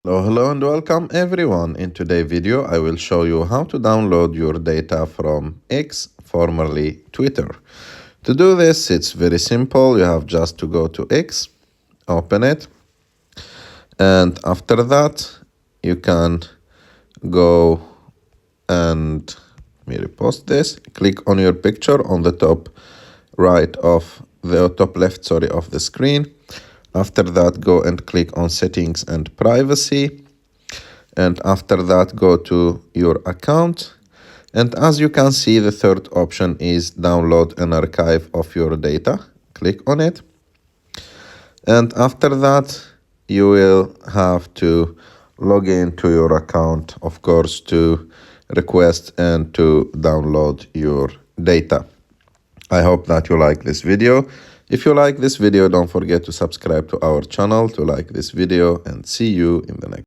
Hello and welcome everyone. In today's video, I will show you how to download your data from X, formerly Twitter. To do this, it's very simple. You have just to go to X, open it, and after that, you can go and let me repost this. Click on your picture on the top right of the top left, of the screen. After that, go and click on settings and privacy. And after that, go to your account. And as you can see, the third option is download an archive of your data. Click on it. And after that, you will have to log into your account, of course, to request and to download your data. I hope that you like this video. If you like this video, don't forget to subscribe to our channel, to like this video, and see you in the next.